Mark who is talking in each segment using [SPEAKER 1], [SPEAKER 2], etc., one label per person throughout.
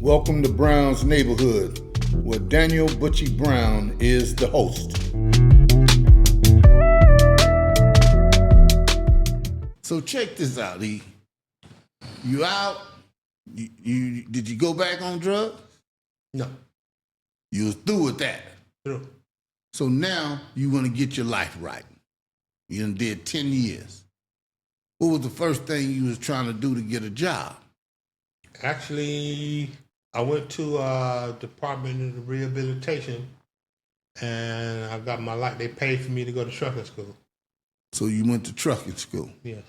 [SPEAKER 1] Welcome to Brown's Neighborhood, where Daniel Butchie Brown is the host. So check this out, E. You out? Did you go back on drugs?
[SPEAKER 2] No.
[SPEAKER 1] You was through with that.
[SPEAKER 2] True.
[SPEAKER 1] So now you want to get your life right. You done did 10 years. What was the first thing you was trying to do to get a job?
[SPEAKER 2] Actually, I went to Department of Rehabilitation, and I got my life. They paid for me to go to trucking school.
[SPEAKER 1] So you went to trucking school.
[SPEAKER 2] Yes.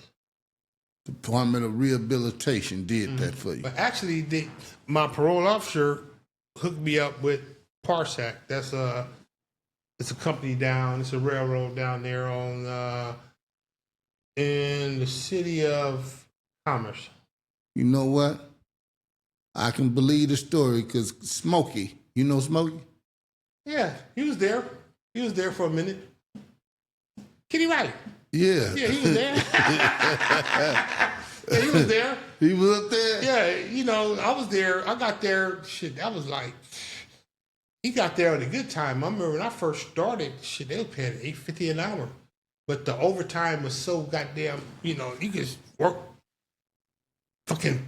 [SPEAKER 1] Department of Rehabilitation did that for you.
[SPEAKER 2] But actually, my parole officer hooked me up with Parsac. It's a company it's a railroad down there in the city of Commerce.
[SPEAKER 1] You know what? I can believe the story because Smokey, you know Smokey?
[SPEAKER 2] Yeah, he was there. He was there for a minute. Kitty Riley.
[SPEAKER 1] Yeah.
[SPEAKER 2] Yeah, he was there. Yeah, he was there.
[SPEAKER 1] He was up there?
[SPEAKER 2] Yeah, I was there. I got there, that was like, he got there at a good time. I remember when I first started, they were paying $8.50 an hour. But the overtime was so goddamn, you could work fucking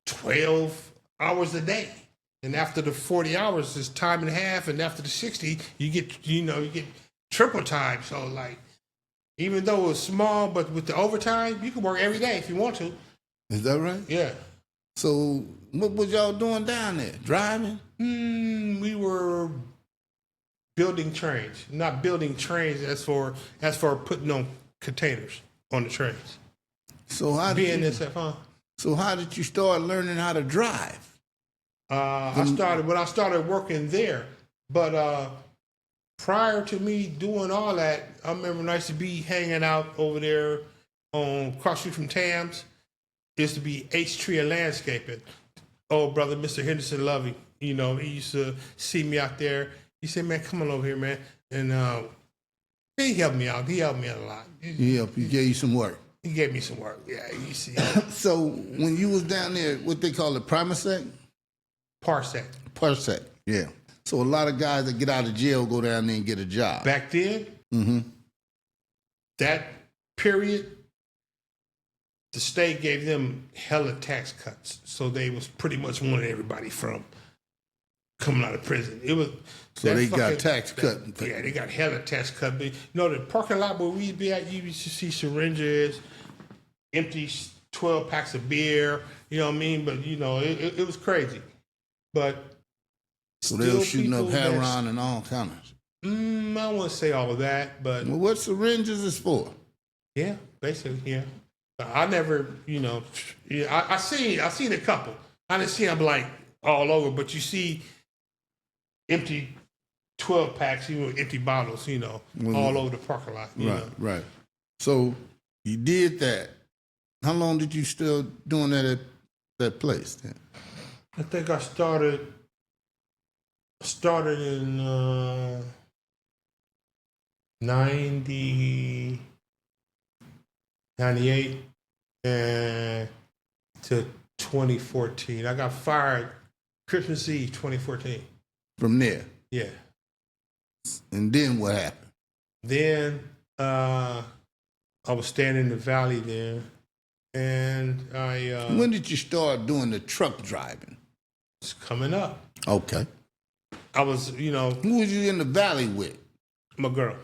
[SPEAKER 2] 12 hours a day. And after the 40 hours, it's time and a half. And after the 60, you get triple time. So like, even though it was small, but with the overtime, you can work every day if you want to.
[SPEAKER 1] Is that right?
[SPEAKER 2] Yeah.
[SPEAKER 1] So what was y'all doing down there? Driving?
[SPEAKER 2] We were building trains. Not building trains as for putting on containers on the trains.
[SPEAKER 1] So how did So how did you start learning how to drive?
[SPEAKER 2] I started working there, but prior to me doing all that, I remember when I used to be hanging out over there on cross street from Tams. It used to be H Tree and Landscaping. Old brother, Mr. Henderson Lovey, he used to see me out there. He said, "Man, come on over here, man," and he helped me out. He helped me out a lot.
[SPEAKER 1] He gave you some work.
[SPEAKER 2] He gave me some work. Yeah, you see.
[SPEAKER 1] So when you was down there, what they call it, Primasec? Parsec, yeah. So a lot of guys that get out of jail go down there and get a job.
[SPEAKER 2] Back then, that period, the state gave them hella tax cuts. So they was pretty much wanting everybody from coming out of prison. It was
[SPEAKER 1] so they got tax cut.
[SPEAKER 2] Yeah, they got hella tax cut. But, the parking lot where we'd be at, you used to see syringes, empty 12 packs of beer. You know what I mean? But it was crazy. But
[SPEAKER 1] so they were shooting up heroin and all kinds.
[SPEAKER 2] I don't want to say all of that, but
[SPEAKER 1] what syringes is for?
[SPEAKER 2] Yeah, basically, yeah. I never, I seen a couple. I didn't see them like all over, but you see empty 12 packs, empty bottles, all over the parking lot.
[SPEAKER 1] Right. So you did that. How long did you still doing that at that place then?
[SPEAKER 2] I think I started in 98 and to 2014. I got fired Christmas Eve 2014.
[SPEAKER 1] From there?
[SPEAKER 2] Yeah.
[SPEAKER 1] And then what happened?
[SPEAKER 2] Then I was staying in the valley there, and I...
[SPEAKER 1] when did you start doing the truck driving?
[SPEAKER 2] It's coming up.
[SPEAKER 1] Okay.
[SPEAKER 2] I was,
[SPEAKER 1] Who was you in the valley with?
[SPEAKER 2] My girl.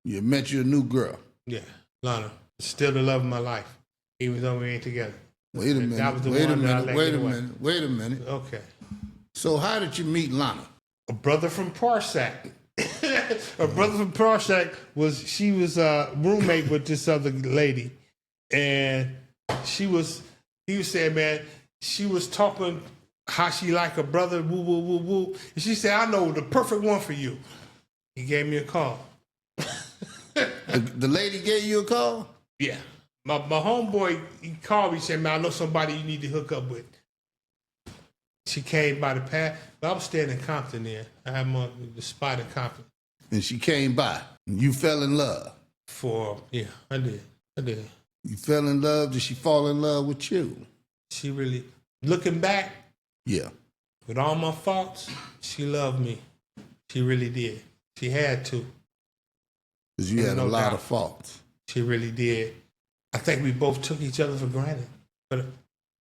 [SPEAKER 1] You met your new girl?
[SPEAKER 2] Yeah, Lana. Still the love of my life, even though we ain't together.
[SPEAKER 1] Wait a minute. Wait a minute.
[SPEAKER 2] Okay.
[SPEAKER 1] So how did you meet Lana?
[SPEAKER 2] A brother from Parsac. A brother from Parsac she was a roommate with this other lady. And he was saying, man, she was talking how she like a brother, woo, woo, woo, woo. And she said, I know the perfect one for you. He gave me a call.
[SPEAKER 1] The lady gave you a call?
[SPEAKER 2] Yeah. My homeboy, he called me, said, man, I know somebody you need to hook up with. She came by the path, but I was staying in Compton there. I had the spot in Compton.
[SPEAKER 1] And she came by. And you fell in love?
[SPEAKER 2] Yeah, I did.
[SPEAKER 1] You fell in love? Did she fall in love with you?
[SPEAKER 2] She really, looking back,
[SPEAKER 1] yeah,
[SPEAKER 2] With all my faults, she loved me. She really did. She had to.
[SPEAKER 1] Because you had a lot of faults.
[SPEAKER 2] She really did. I think we both took each other for granted. But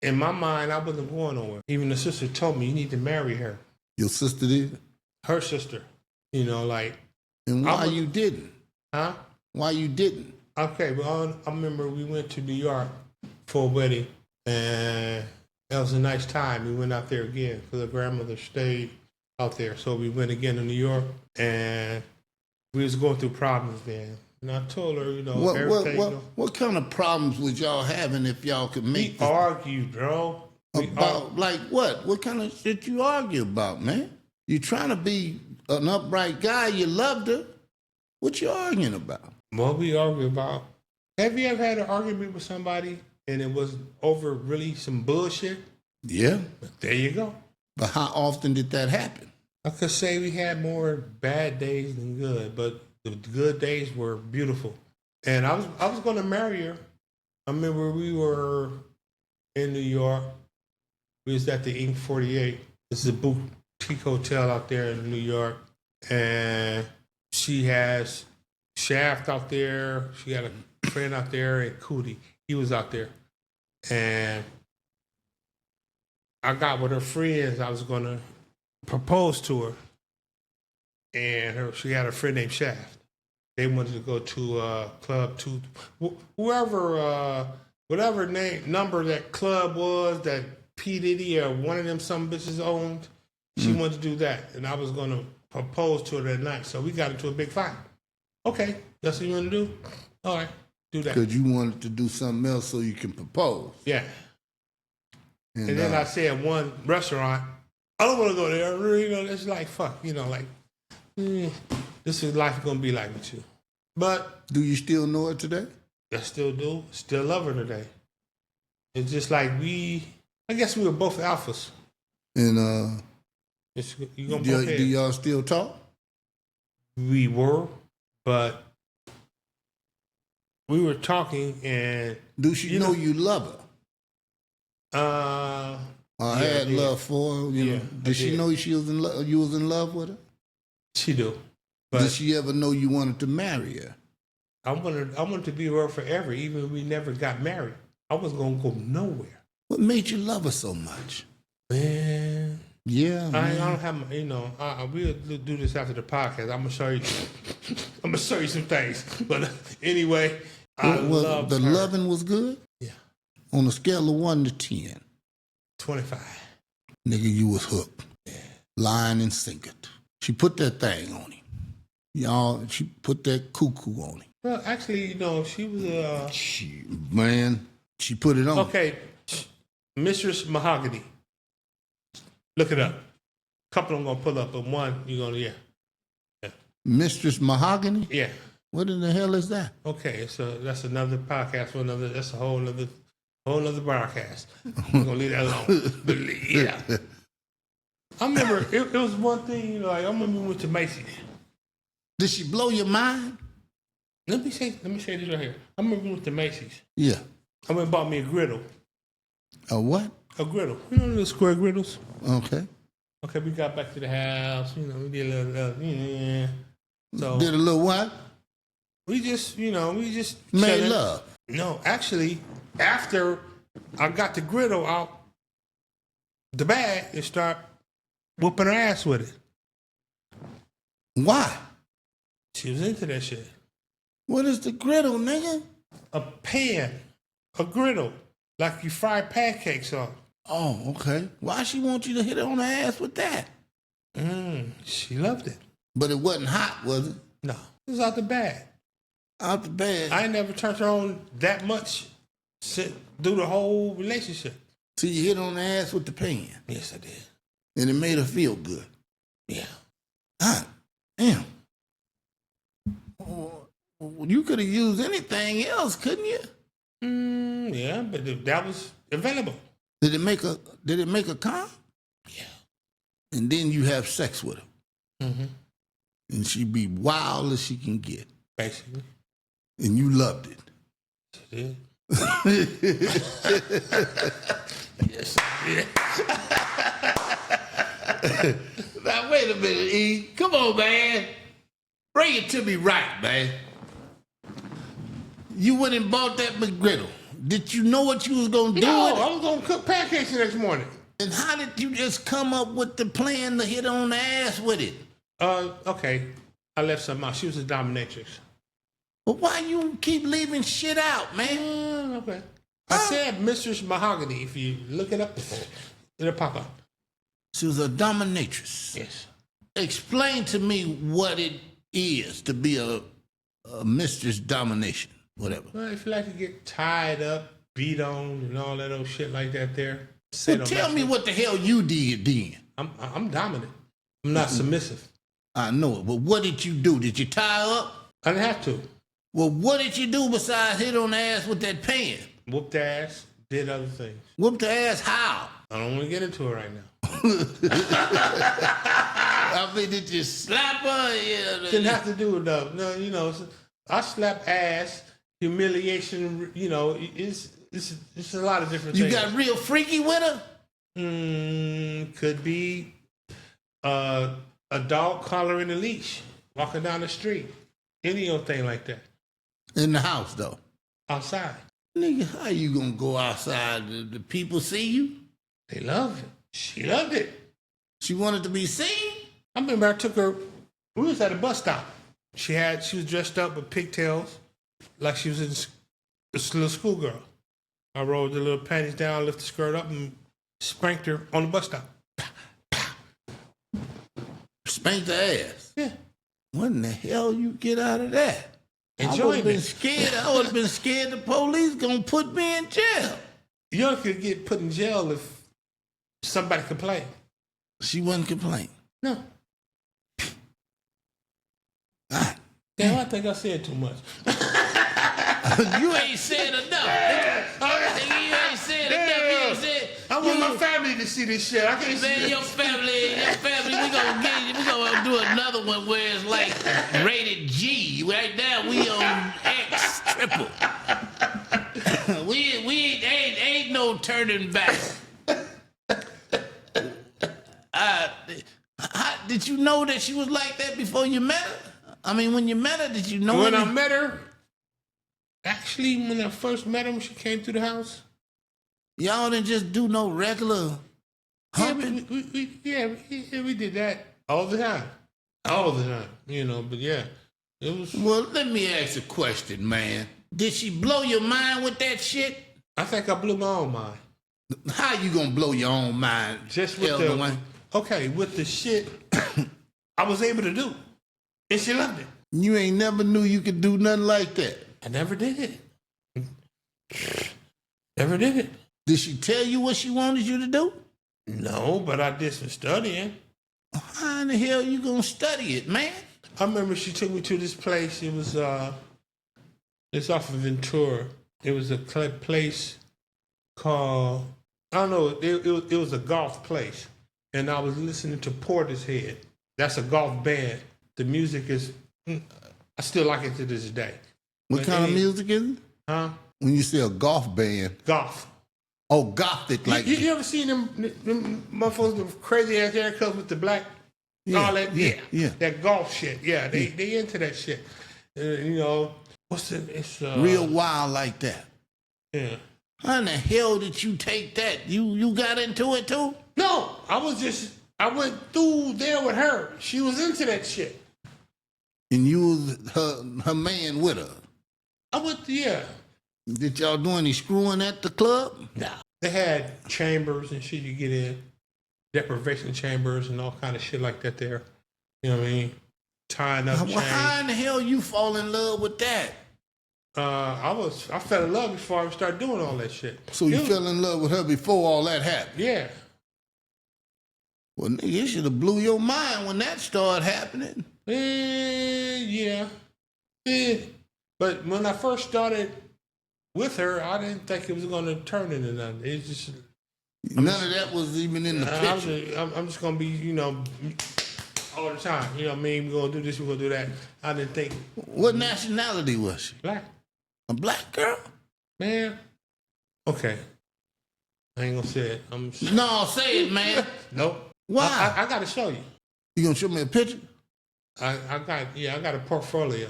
[SPEAKER 2] in my mind, I wasn't going nowhere. Even the sister told me, you need to marry her.
[SPEAKER 1] Your sister did?
[SPEAKER 2] Her sister. You know, like.
[SPEAKER 1] And why you didn't?
[SPEAKER 2] Huh?
[SPEAKER 1] Why you didn't?
[SPEAKER 2] Okay, well, I remember we went to New York for a wedding, and that was a nice time. We went out there again because her grandmother stayed out there. So we went again to New York, and we was going through problems then. And I told her, you know, everything.
[SPEAKER 1] What kind of problems was y'all having if y'all could make
[SPEAKER 2] We argued, bro.
[SPEAKER 1] Like what? What kind of shit you argue about, man? You trying to be an upright guy. You loved her. What you arguing about?
[SPEAKER 2] What we argue about? Have you ever had an argument with somebody and it was over really some bullshit?
[SPEAKER 1] Yeah.
[SPEAKER 2] But there you go.
[SPEAKER 1] But how often did that happen?
[SPEAKER 2] I could say we had more bad days than good, but the good days were beautiful. And I was going to marry her. I remember we were in New York. We was at the Ink 48. This is a boutique hotel out there in New York. And she has Shaft out there. She got a friend out there, and Cootie. He was out there. And I got with her friends. I was going to propose to her. And she had a friend named Shaft. They wanted to go to Club 2. Whatever number that club was that P. Diddy or one of them some bitches owned, she wanted to do that. And I was going to propose to her that night. So we got into a big fight. Okay, that's what you want to do? All right, do that.
[SPEAKER 1] Because you wanted to do something else so you can propose.
[SPEAKER 2] Yeah. And then I said one restaurant, I don't want to go there. You know, it's like, fuck, you know, like, this is life going to be like with you. But.
[SPEAKER 1] Do you still know her today?
[SPEAKER 2] I still do. Still love her today. It's just like I guess we were both alphas.
[SPEAKER 1] And
[SPEAKER 2] do
[SPEAKER 1] y'all still talk?
[SPEAKER 2] We were, but we were talking and...
[SPEAKER 1] Do she know you love her? I had love for her. You know. Did she know you was in love with her?
[SPEAKER 2] She do. But
[SPEAKER 1] did she ever know you wanted to marry her?
[SPEAKER 2] I wanted to be with her forever, even if we never got married. I wasn't going to go nowhere.
[SPEAKER 1] What made you love her so much?
[SPEAKER 2] Man.
[SPEAKER 1] Yeah, man.
[SPEAKER 2] I don't have, we'll do this after the podcast. I'm going to show you. I'm going to show you some things. But anyway, I love her. The
[SPEAKER 1] loving was good?
[SPEAKER 2] Yeah.
[SPEAKER 1] On a scale of 1 to 10?
[SPEAKER 2] 25.
[SPEAKER 1] Nigga, you was hooked.
[SPEAKER 2] Yeah.
[SPEAKER 1] Line and sinker. She put that thing on him. Y'all, she put that cuckoo on him.
[SPEAKER 2] Well, actually, she was
[SPEAKER 1] she put it on.
[SPEAKER 2] Okay, Mistress Mahogany. Look it up. A couple I'm gonna pull up, but one you're gonna yeah.
[SPEAKER 1] Mistress Mahogany?
[SPEAKER 2] Yeah.
[SPEAKER 1] What in the hell is that?
[SPEAKER 2] Okay, so that's another podcast for another. That's a whole other broadcast. I'm gonna leave that alone. But yeah. I remember it was one thing. I remember we went to Macy's.
[SPEAKER 1] Did she blow your mind?
[SPEAKER 2] Let me say this right here. I remember we went to Macy's.
[SPEAKER 1] Yeah.
[SPEAKER 2] I went and bought me a griddle.
[SPEAKER 1] A what?
[SPEAKER 2] A griddle. You know the square griddles?
[SPEAKER 1] Okay.
[SPEAKER 2] Okay, we got back to the house. We did a little, So
[SPEAKER 1] did a little what?
[SPEAKER 2] We just
[SPEAKER 1] made
[SPEAKER 2] chilling.
[SPEAKER 1] love.
[SPEAKER 2] No, actually, after I got the griddle out the bag and start whooping her ass with it.
[SPEAKER 1] Why?
[SPEAKER 2] She was into that shit.
[SPEAKER 1] What is the griddle, nigga?
[SPEAKER 2] A pan, a griddle, like you fry pancakes on.
[SPEAKER 1] Oh, okay. Why she want you to hit her on the ass with that?
[SPEAKER 2] She loved it.
[SPEAKER 1] But it wasn't hot, was it?
[SPEAKER 2] No, it was out the bag.
[SPEAKER 1] Out the bag.
[SPEAKER 2] I ain't never turned her on that much through the whole relationship.
[SPEAKER 1] So you hit on the ass with the pan?
[SPEAKER 2] Yes, I did.
[SPEAKER 1] And it made her feel good?
[SPEAKER 2] Yeah.
[SPEAKER 1] Ah, damn. You could have used anything else, couldn't you?
[SPEAKER 2] Yeah, but that was available.
[SPEAKER 1] Did it make her come?
[SPEAKER 2] Yeah.
[SPEAKER 1] And then you have sex with her.
[SPEAKER 2] Mm-hmm.
[SPEAKER 1] And she be wild as she can get.
[SPEAKER 2] Basically.
[SPEAKER 1] And you loved it.
[SPEAKER 2] She did. Yes, I did.
[SPEAKER 1] Now, wait a minute, E. Come on, man. Bring it to me right, man. You went and bought that McGriddle. Did you know what you was going to do
[SPEAKER 2] No,
[SPEAKER 1] with it?
[SPEAKER 2] I was going to cook pancakes the next morning.
[SPEAKER 1] And how did you just come up with the plan to hit on the ass with it?
[SPEAKER 2] Okay. I left some out. She was a dominatrix.
[SPEAKER 1] But why you keep leaving shit out, man?
[SPEAKER 2] Okay. I said Mistress Mahogany. If you look it up, it'll pop up.
[SPEAKER 1] She was a dominatrix.
[SPEAKER 2] Yes.
[SPEAKER 1] Explain to me what it is to be a mistress domination, whatever.
[SPEAKER 2] Well, if you like to get tied up, beat on, and all that old shit like that there.
[SPEAKER 1] Well, tell me what the hell you did then.
[SPEAKER 2] I'm dominant. I'm not submissive.
[SPEAKER 1] I know it, but what did you do? Did you tie up?
[SPEAKER 2] I didn't have to.
[SPEAKER 1] Well, what did you do besides hit on the ass with that pan?
[SPEAKER 2] Whooped the ass, did other things.
[SPEAKER 1] Whooped the ass how?
[SPEAKER 2] I don't want to get into it right now.
[SPEAKER 1] I mean, did you slap her? Yeah,
[SPEAKER 2] Didn't have to do it though. No, you know, I slap ass, humiliation. You know, it's a lot of different
[SPEAKER 1] you
[SPEAKER 2] things.
[SPEAKER 1] You got real freaky with her?
[SPEAKER 2] Could be a dog collaring a leash, walking down the street, any old thing like that.
[SPEAKER 1] In the house though.
[SPEAKER 2] Outside.
[SPEAKER 1] Nigga, how you gonna go outside? The people see you?
[SPEAKER 2] They loved it. She loved it.
[SPEAKER 1] She wanted to be seen?
[SPEAKER 2] I remember I took her. We was at a bus stop. She was dressed up with pigtails, like she was a little schoolgirl. I rolled the little panties down, lifted the skirt up, and spanked her on the bus stop.
[SPEAKER 1] Spanked the ass?
[SPEAKER 2] Yeah.
[SPEAKER 1] What in the hell you get out of that? I would
[SPEAKER 2] Enjoyment.
[SPEAKER 1] have been scared. I would have been scared the police gonna put me in jail.
[SPEAKER 2] You only could get put in jail if somebody complained.
[SPEAKER 1] She wasn't complaining.
[SPEAKER 2] No. Damn, I think I said too much.
[SPEAKER 1] You ain't said enough. Nigga, you ain't said enough. You ain't said.
[SPEAKER 2] I want my family to see this shit. I can't see
[SPEAKER 1] Man,
[SPEAKER 2] this.
[SPEAKER 1] your family, we gonna do another one where it's like rated G. Right now we on X triple. we ain't no turning back. Did you know that she was like that before you met her? I mean, when you met her, did you know?
[SPEAKER 2] When I met her, actually, when I first met her, when she came through the house,
[SPEAKER 1] y'all didn't just do no regular humping?
[SPEAKER 2] we did that all the time. All the time, you know, but yeah. It was.
[SPEAKER 1] Well, let me ask a question, man. Did she blow your mind with that shit?
[SPEAKER 2] I think I blew my own mind.
[SPEAKER 1] How you gonna blow your own mind?
[SPEAKER 2] Just with
[SPEAKER 1] ElDwayne?
[SPEAKER 2] with the shit I was able to do. And she loved it.
[SPEAKER 1] You ain't never knew you could do nothing like that.
[SPEAKER 2] I never did it. Never did it.
[SPEAKER 1] Did she tell you what she wanted you to do?
[SPEAKER 2] No, but I did some studying.
[SPEAKER 1] How in the hell you gonna study it, man?
[SPEAKER 2] I remember she took me to this place. It was it's off of Ventura. It was a place called, I don't know, it was a golf place. And I was listening to Portishead. That's a golf band. The music is, I still like it to this day.
[SPEAKER 1] What
[SPEAKER 2] But
[SPEAKER 1] kind of music is it?
[SPEAKER 2] Huh?
[SPEAKER 1] When you say a golf band.
[SPEAKER 2] Golf.
[SPEAKER 1] Oh, gothic like
[SPEAKER 2] You ever seen them motherfuckers with crazy ass haircuts with the black, all that?
[SPEAKER 1] Yeah.
[SPEAKER 2] That golf shit. Yeah, they into that shit. You know, it's
[SPEAKER 1] real wild like that.
[SPEAKER 2] Yeah.
[SPEAKER 1] How in the hell did you take that? You got into it too?
[SPEAKER 2] No, I went through there with her. She was into that shit.
[SPEAKER 1] And you was her man with her?
[SPEAKER 2] Yeah.
[SPEAKER 1] Did y'all do any screwing at the club?
[SPEAKER 2] No. They had chambers and shit you get in. Deprivation chambers and all kind of shit like that there. You know what I mean? Tying up chains.
[SPEAKER 1] How in the hell you fall in love with that?
[SPEAKER 2] I fell in love before I started doing all that shit.
[SPEAKER 1] So you fell in love with her before all that happened?
[SPEAKER 2] Yeah.
[SPEAKER 1] Well, nigga, it should have blew your mind when that started happening.
[SPEAKER 2] Yeah. But when I first started with her, I didn't think it was going to turn into nothing. It's just
[SPEAKER 1] none of that was even in the picture.
[SPEAKER 2] I'm just going to be, you know, all the time. You know what I mean? We're going to do this, we're going to do that. I didn't think.
[SPEAKER 1] What nationality was she?
[SPEAKER 2] Black.
[SPEAKER 1] A black girl?
[SPEAKER 2] Man. Okay. I ain't going to say it.
[SPEAKER 1] No, say it, man.
[SPEAKER 2] Nope.
[SPEAKER 1] Why?
[SPEAKER 2] I got to show you.
[SPEAKER 1] You gonna show me a picture?
[SPEAKER 2] I got a portfolio.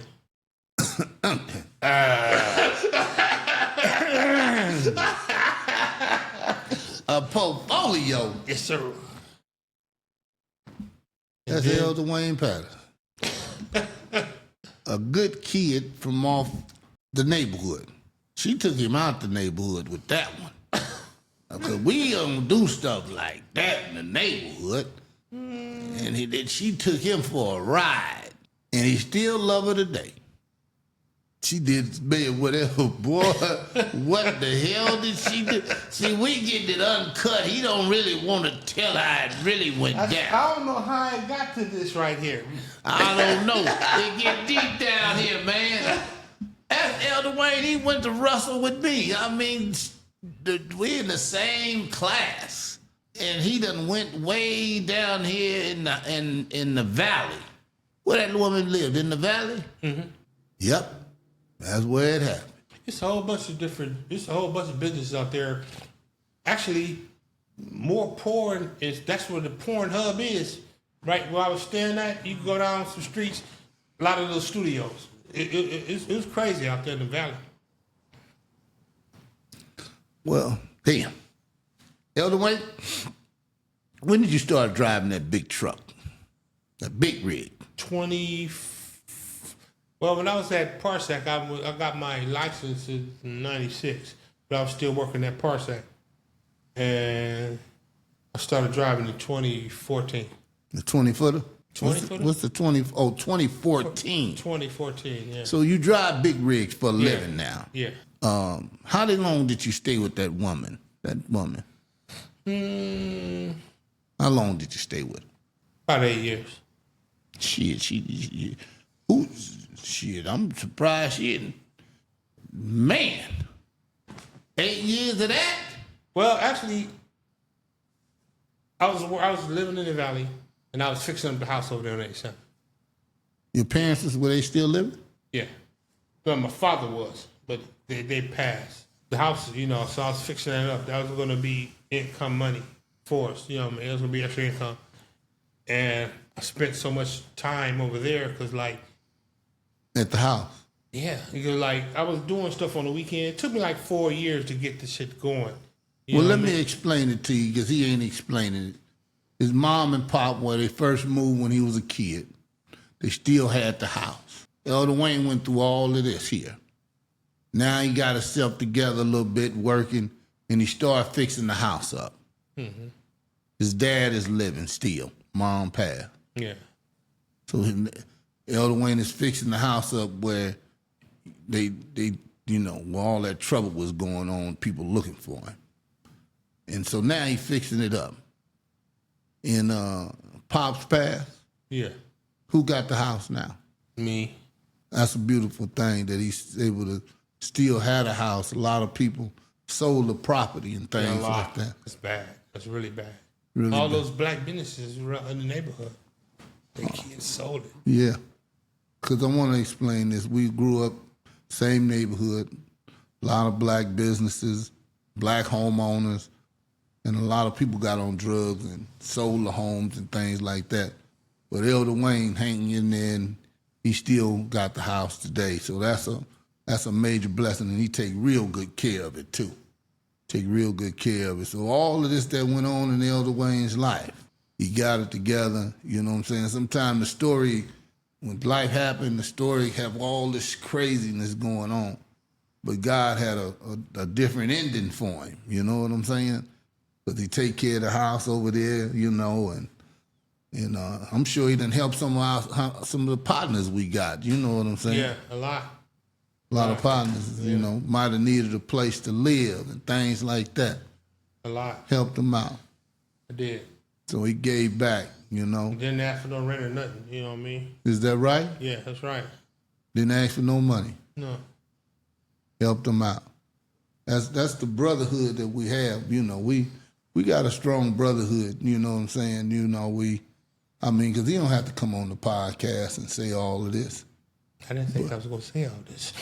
[SPEAKER 1] A portfolio.
[SPEAKER 2] Yes, sir.
[SPEAKER 1] That's ElDwayne Patterson. A good kid from off the neighborhood. She took him out the neighborhood with that one. Because we don't do stuff like that in the neighborhood. And she took him for a ride. And he still love her today. She did, man, whatever, boy. What the hell did she do? See, we get it uncut. He don't really want to tell how it really went down.
[SPEAKER 2] I don't know how it got to this right here.
[SPEAKER 1] I don't know. It get deep down here, man. That's ElDwayne. He went to Russell with me. I mean, we're in the same class. And he done went way down here in the valley. Where that woman lived, in the valley? Mm-hmm. Yep. That's where it happened.
[SPEAKER 2] It's a whole bunch of businesses out there. Actually, more porn that's where the porn hub is. Right where I was staying at, you can go down some streets, a lot of those studios. It was crazy out there in the valley.
[SPEAKER 1] Well, damn. ElDwayne, when did you start driving that big truck? That big rig?
[SPEAKER 2] Well, when I was at Parsec, I got my license in '96, but I was still working at Parsec. And I started driving in 2014.
[SPEAKER 1] The 20-footer?
[SPEAKER 2] 20-footer?
[SPEAKER 1] What's the 2014.
[SPEAKER 2] 2014, yeah.
[SPEAKER 1] So you drive big rigs for a living now?
[SPEAKER 2] Yeah.
[SPEAKER 1] How long did you stay with that woman? How long did you stay with her?
[SPEAKER 2] About 8 years.
[SPEAKER 1] Shit, I'm surprised she didn't. Man, 8 years of that?
[SPEAKER 2] Well, actually, I was living in the valley, and I was fixing up the house over there on 87.
[SPEAKER 1] Your parents, were they still living?
[SPEAKER 2] Yeah. Well, my father was, but they passed. The house, so I was fixing that up. That was going to be income money for us, it was going to be extra income. And I spent so much time over there because,
[SPEAKER 1] at the house?
[SPEAKER 2] Yeah, because, I was doing stuff on the weekend. It took me 4 years to get the shit going.
[SPEAKER 1] Well, let me explain it to you because he ain't explaining it. His mom and pop, where they first moved when he was a kid, they still had the house. ElDwayne went through all of this here. Now he got himself together a little bit, working, and he started fixing the house up. Mm-hmm. His dad is living still. Mom passed.
[SPEAKER 2] Yeah.
[SPEAKER 1] So ElDwayne is fixing the house up where they where all that trouble was going on, people looking for him. And so now he's fixing it up. And Pop's passed.
[SPEAKER 2] Yeah.
[SPEAKER 1] Who got the house now?
[SPEAKER 2] Me.
[SPEAKER 1] That's a beautiful thing that he's able to still have a house. A lot of people sold the property and things like that.
[SPEAKER 2] It's bad. That's really bad.
[SPEAKER 1] Really
[SPEAKER 2] all
[SPEAKER 1] bad.
[SPEAKER 2] Those black businesses around in the neighborhood, they kids sold it.
[SPEAKER 1] Yeah. Because I want to explain this. We grew up same neighborhood, a lot of black businesses, black homeowners, and a lot of people got on drugs and sold the homes and things like that. But ElDwayne hanging in there, and he still got the house today. So that's a major blessing, and he take real good care of it too. Take real good care of it. So all of this that went on in ElDwayne's life, he got it together. You know what I'm saying? Sometimes the story, when life happened, the story have all this craziness going on. But God had a different ending for him. You know what I'm saying? Because he take care of the house over there, and I'm sure he done help some of the partners we got. You know what I'm saying?
[SPEAKER 2] Yeah, a lot.
[SPEAKER 1] A lot of partners, might have needed a place to live and things like that.
[SPEAKER 2] A lot.
[SPEAKER 1] Helped them out.
[SPEAKER 2] I did.
[SPEAKER 1] So he gave back,
[SPEAKER 2] Didn't ask for no rent or nothing, you know what I mean?
[SPEAKER 1] Is that right?
[SPEAKER 2] Yeah, that's right.
[SPEAKER 1] Didn't ask for no money.
[SPEAKER 2] No.
[SPEAKER 1] Helped them out. That's the brotherhood that we have. We got a strong brotherhood, you know what I'm saying? Because he don't have to come on the podcast and say all of this.
[SPEAKER 2] I didn't think I was going to say all this.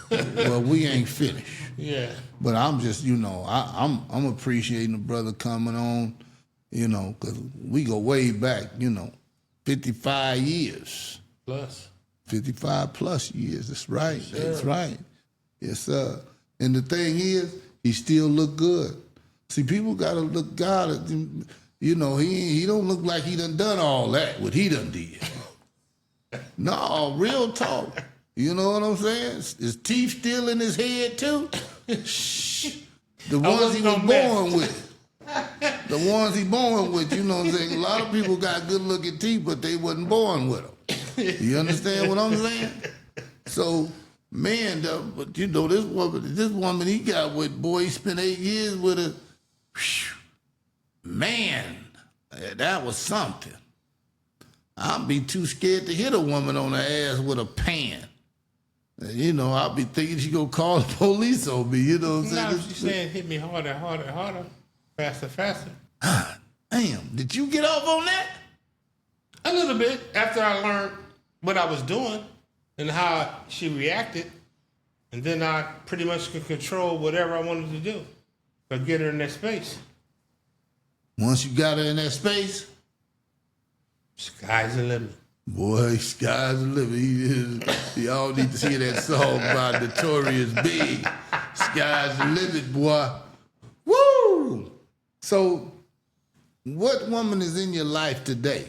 [SPEAKER 1] Well, we ain't finished.
[SPEAKER 2] Yeah.
[SPEAKER 1] But I'm just, I'm appreciating the brother coming on, You know, because we go way back, 55 years.
[SPEAKER 2] Plus.
[SPEAKER 1] 55 plus years. That's right.
[SPEAKER 2] Yes,
[SPEAKER 1] That's right. Yes, sir. And the thing is, he still look good. See, people got to look God. He don't look like he done all that, what he done did. No, real talk. You know what I'm saying? His teeth still in his head, too? Shh. The ones he was born with. The ones he born with, you know what I'm saying? A lot of people got good-looking teeth, but they wasn't born with them. You understand what I'm saying? So, man, but this woman he got with, boy, he spent 8 years with her. Man, that was something. I'd be too scared to hit a woman on the ass with a pan. I'll be thinking she gonna call the police on me, you know what I'm saying?
[SPEAKER 2] No, she's saying hit me harder, harder, harder, faster, faster.
[SPEAKER 1] Damn, did you get off on that?
[SPEAKER 2] A little bit after I learned what I was doing and how she reacted. And then I pretty much could control whatever I wanted to do. But get her in that space.
[SPEAKER 1] Once you got her in that space,
[SPEAKER 2] sky's the limit.
[SPEAKER 1] Boy, sky's the limit. Y'all need to hear that song by Notorious Big. Sky's the limit, boy. Woo! So, what woman is in your life today?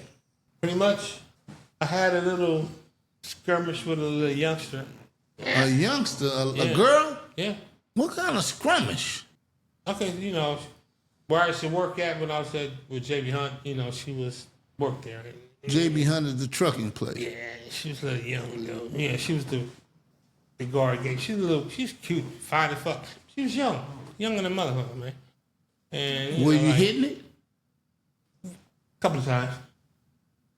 [SPEAKER 2] Pretty much, I had a little skirmish with a little youngster.
[SPEAKER 1] A youngster? A girl?
[SPEAKER 2] Yeah.
[SPEAKER 1] What kind of skirmish?
[SPEAKER 2] Okay, where I used to work at when I was with JB Hunt, she was worked there.
[SPEAKER 1] JB Hunt is the trucking place.
[SPEAKER 2] Yeah, she was a little young, though. Yeah, she was the guard gate. She's cute, fine as fuck. She was younger than motherfucker, man. And
[SPEAKER 1] were you hitting it?
[SPEAKER 2] A couple of times.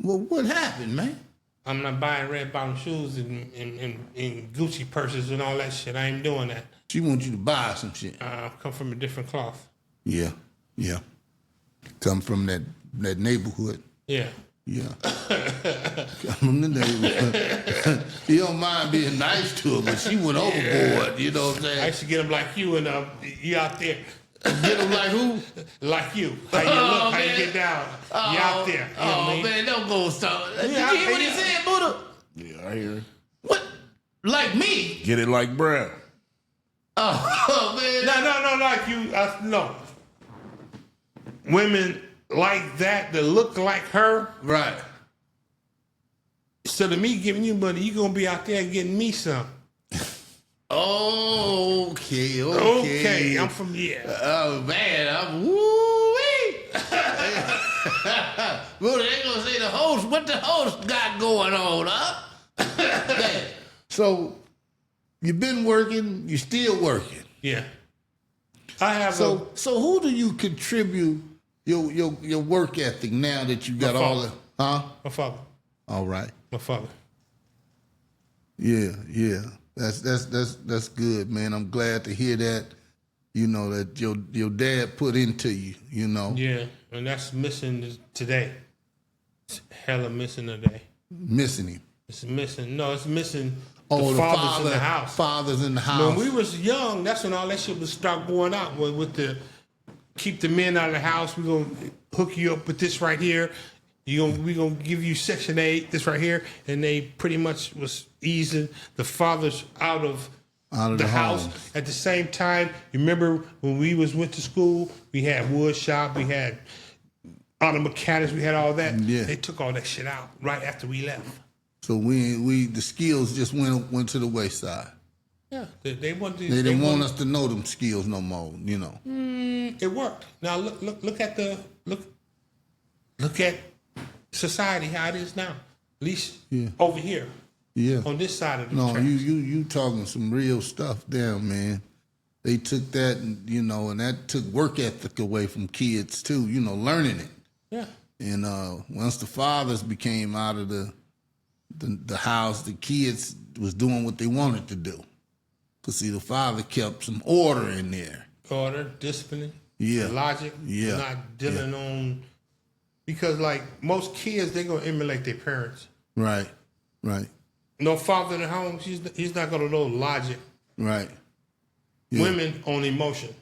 [SPEAKER 1] Well, what happened, man?
[SPEAKER 2] I'm not buying red bottom shoes and Gucci purses and all that shit. I ain't doing that.
[SPEAKER 1] She wants you to buy some shit.
[SPEAKER 2] I come from a different cloth.
[SPEAKER 1] Yeah. Come from that neighborhood.
[SPEAKER 2] Yeah.
[SPEAKER 1] Yeah. Come from the neighborhood. He don't mind being nice to her, but she went overboard. You know what I'm saying?
[SPEAKER 2] I used to get them like you, and you out there.
[SPEAKER 1] Get them like who?
[SPEAKER 2] Like you. How you look, how you get down. You out there. You know what I mean?
[SPEAKER 1] Man, don't go stop. You hear what he said, Buddha?
[SPEAKER 3] Yeah, I hear it.
[SPEAKER 1] What? Like me?
[SPEAKER 3] Get it like Brown.
[SPEAKER 1] Oh, man.
[SPEAKER 2] No, like you. No. Women like that look like her.
[SPEAKER 1] Right.
[SPEAKER 2] Instead of me giving you money, you going to be out there getting me some.
[SPEAKER 1] Okay.
[SPEAKER 2] Okay, I'm from
[SPEAKER 1] Oh, man, I'm woo-wee. Well, they gonna say the host, what the host got going on, huh? So, you've been working, you're still working.
[SPEAKER 2] Yeah. I have
[SPEAKER 1] So who do you contribute your work ethic now that you got all the, huh?
[SPEAKER 2] my father.
[SPEAKER 1] All right.
[SPEAKER 2] My father.
[SPEAKER 1] Yeah. That's good, man. I'm glad to hear that. That your dad put into you.
[SPEAKER 2] Yeah, and that's missing today. It's hella missing today.
[SPEAKER 1] Missing him.
[SPEAKER 2] It's missing. No, it's missing.
[SPEAKER 1] Oh,
[SPEAKER 2] the fathers in the house.
[SPEAKER 1] Fathers in the house.
[SPEAKER 2] When we was young, that's when all that shit would start going out. With the keep the men out of the house. We gonna hook you up with this right here. We gonna give you Section 8, this right here, and they pretty much was easing the fathers out of the house.
[SPEAKER 1] home.
[SPEAKER 2] At the same time, you remember when we went to school, we had wood shop, we had auto mechanics, we had all that.
[SPEAKER 1] Yeah.
[SPEAKER 2] They took all that shit out right after we left.
[SPEAKER 1] So the skills just went to the wayside.
[SPEAKER 2] Yeah, they didn't want
[SPEAKER 1] us to know them skills no more.
[SPEAKER 2] It worked. Now look at society how it is now. At least over here.
[SPEAKER 1] Yeah.
[SPEAKER 2] On this side of the
[SPEAKER 1] No,
[SPEAKER 2] tracks.
[SPEAKER 1] you talking some real stuff down, man. They took that and that took work ethic away from kids too, learning it.
[SPEAKER 2] Yeah.
[SPEAKER 1] And once the fathers became out of the house, the kids was doing what they wanted to do. Cause see, the father kept some order in there.
[SPEAKER 2] Order, discipline,
[SPEAKER 1] Yeah.
[SPEAKER 2] logic,
[SPEAKER 1] Yeah.
[SPEAKER 2] not dealing on because like most kids they gonna emulate their parents.
[SPEAKER 1] Right.
[SPEAKER 2] No father in the home, he's not gonna know logic.
[SPEAKER 1] Right. Yeah.
[SPEAKER 2] Women on emotion.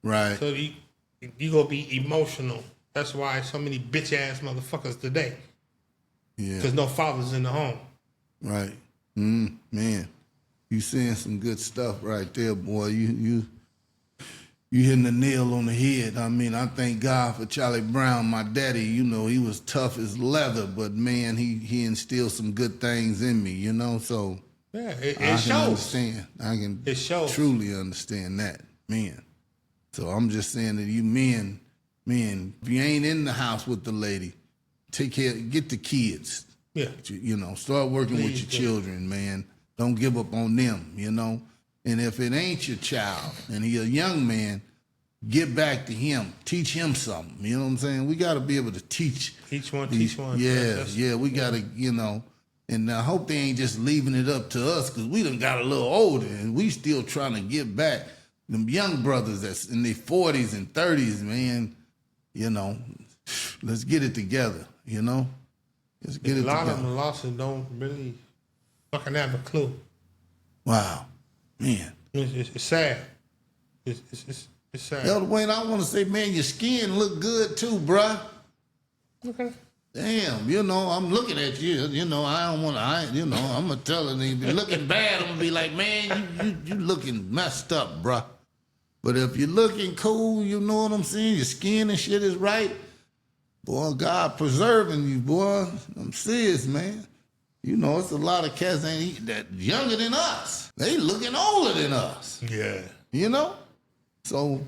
[SPEAKER 1] Right.
[SPEAKER 2] So you gonna be emotional That's why so many bitch ass motherfuckers today.
[SPEAKER 1] Yeah.
[SPEAKER 2] Because no fathers in the home.
[SPEAKER 1] Right. Man, you saying some good stuff right there, boy. You hitting the nail on the head. I mean, I thank God for Charlie Brown, my daddy. You know, he was tough as leather, but man, he instilled some good things in me, you know, so
[SPEAKER 2] Yeah, it
[SPEAKER 1] I
[SPEAKER 2] shows.
[SPEAKER 1] can understand. I can
[SPEAKER 2] It shows.
[SPEAKER 1] truly understand that, man. So I'm just saying that you men, if you ain't in the house with the lady, take care, get the kids.
[SPEAKER 2] Yeah.
[SPEAKER 1] You know, start working
[SPEAKER 2] Please
[SPEAKER 1] with
[SPEAKER 2] do.
[SPEAKER 1] your children, man. Don't give up on them, you know. And if it ain't your child and he a young man, get back to him. Teach him something. You know what I'm saying? We got to be able to teach.
[SPEAKER 2] Each one,
[SPEAKER 1] these-
[SPEAKER 2] teach one.
[SPEAKER 1] Yeah, we got to, you know. And I hope they ain't just leaving it up to us because we done got a little older and we still trying to get back. Them young brothers that's in their 40s and 30s, man, you know, let's get it together, you know? Let's get
[SPEAKER 2] A
[SPEAKER 1] it
[SPEAKER 2] lot
[SPEAKER 1] together.
[SPEAKER 2] of them lost and don't really fucking have a clue.
[SPEAKER 1] Wow, man.
[SPEAKER 2] It's sad. It's sad.
[SPEAKER 1] ElDwayne, I want to say, man, your skin look good too, bruh.
[SPEAKER 2] Okay.
[SPEAKER 1] Damn, you know, I'm looking at you. You know, I don't want to, I'm going to tell him, if you're looking bad, I'm going to be like, man, you looking messed up, bruh. But if you're looking cool, you know what I'm saying, your skin and shit is right, boy, God preserving you, boy. I'm serious, man. You know, it's a lot of cats that younger than us. They looking older than us,
[SPEAKER 2] Yeah.
[SPEAKER 1] you know? So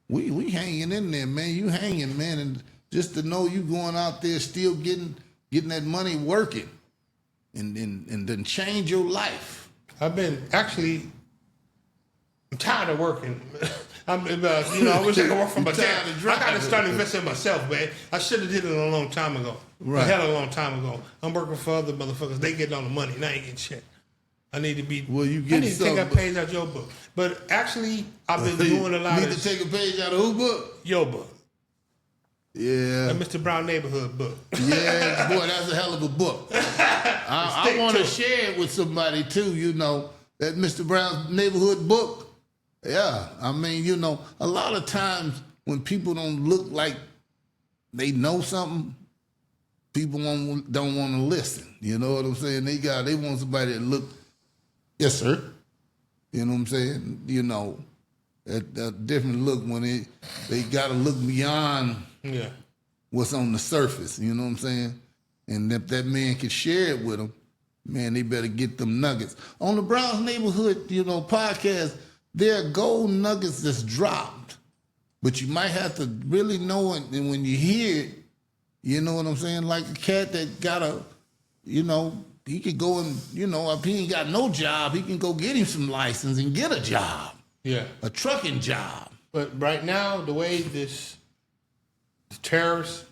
[SPEAKER 1] we hanging in there, man. You hanging, man, and just to know you going out there still getting that money working and then change your life.
[SPEAKER 2] I'm tired of working. I wish I could work for myself.
[SPEAKER 1] tired of
[SPEAKER 2] I got to
[SPEAKER 1] driving.
[SPEAKER 2] start investing in myself, man. I should have did it a long time ago.
[SPEAKER 1] Right.
[SPEAKER 2] A hell of a long time ago. I'm working for other motherfuckers. They getting all the money, and I ain't getting shit. I need to be.
[SPEAKER 1] Well, you
[SPEAKER 2] I
[SPEAKER 1] getting
[SPEAKER 2] need to take a
[SPEAKER 1] something-
[SPEAKER 2] page out your book. But actually, I've been doing a lot
[SPEAKER 1] Need
[SPEAKER 2] of
[SPEAKER 1] to take a page out of who book?
[SPEAKER 2] your book,
[SPEAKER 1] Yeah.
[SPEAKER 2] the Mr. Brown Neighborhood book.
[SPEAKER 1] Yeah, boy, that's a hell of a book. I
[SPEAKER 2] Stick
[SPEAKER 1] want
[SPEAKER 2] to
[SPEAKER 1] to
[SPEAKER 2] it.
[SPEAKER 1] share it with somebody too, you know, that Mr. Brown's Neighborhood book. Yeah, I mean, you know, a lot of times when people don't look like they know something, people don't want to listen. You know what I'm saying? They want somebody that look, yes, sir. You know what I'm saying? You know, that different look when they got to look beyond
[SPEAKER 2] Yeah.
[SPEAKER 1] what's on the surface, you know what I'm saying? And if that man can share it with them, man, they better get them nuggets. On the Browns Neighborhood, you know, podcast, there are gold nuggets that's dropped, but you might have to really know it, and when you hear it, you know what I'm saying? Like a cat that got you know, he could go and, you know, if he ain't got no job, he can go get him some license and get a job,
[SPEAKER 2] Yeah.
[SPEAKER 1] a trucking job.
[SPEAKER 2] But right now, the way the tariffs,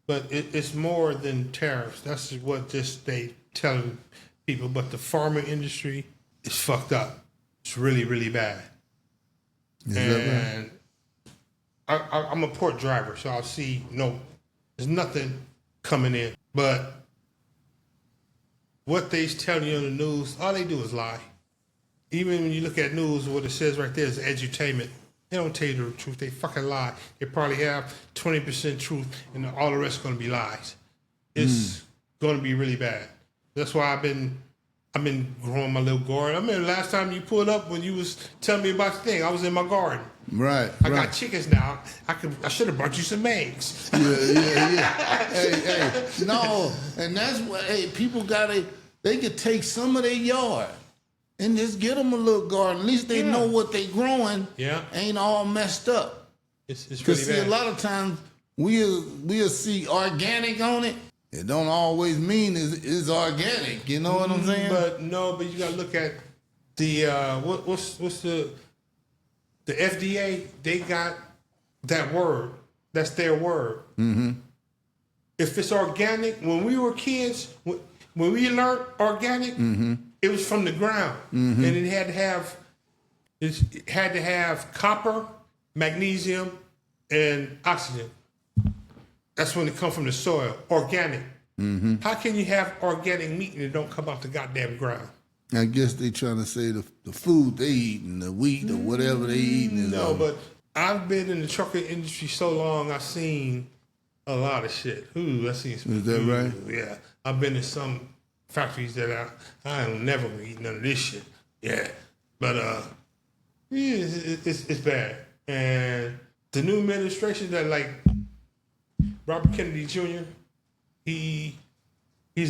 [SPEAKER 2] but it's more than tariffs. That's what they telling people. But the farming industry is fucked up. It's really, really bad.
[SPEAKER 1] Is that right?
[SPEAKER 2] And I'm a port driver, so I'll see, there's nothing coming in. But what they telling you on the news, all they do is lie. Even when you look at news, what it says right there is edutainment. They don't tell you the truth. They fucking lie. They probably have 20% truth, and all the rest is going to be lies. It's going to be really bad. That's why I've been growing my little garden. I remember last time you pulled up when you was telling me about the thing. I was in my garden.
[SPEAKER 1] Right,
[SPEAKER 2] I got chickens now. I should have brought you some eggs.
[SPEAKER 1] Yeah. Hey, no, and that's what, people they could take some of their yard and just get them a little garden. At least they
[SPEAKER 2] Yeah.
[SPEAKER 1] know what they growing.
[SPEAKER 2] Yeah.
[SPEAKER 1] Ain't all messed up.
[SPEAKER 2] It's really
[SPEAKER 1] Because see,
[SPEAKER 2] bad.
[SPEAKER 1] a lot of times we'll see organic on it. It don't always mean it's organic. You know what I'm saying?
[SPEAKER 2] But you got to look at the what's the FDA. They got that word. That's their word. Mm-hmm. If it's organic, when we were kids, when we learned organic, it was from the ground, and it had to have copper, magnesium, and oxygen. That's when it comes from the soil, organic. How can you have organic meat and it don't come out the goddamn ground?
[SPEAKER 1] I guess they trying to say the food they eating, the wheat or whatever they eating is.
[SPEAKER 2] No, but I've been in the trucking industry so long, I've seen A lot of shit. Ooh, that seems.
[SPEAKER 1] Is that right?
[SPEAKER 2] Yeah, I've been in some factories that I ain't never gonna eat none of this shit. Yeah, but yeah, it's bad. And the new administration that like Robert Kennedy Jr. He's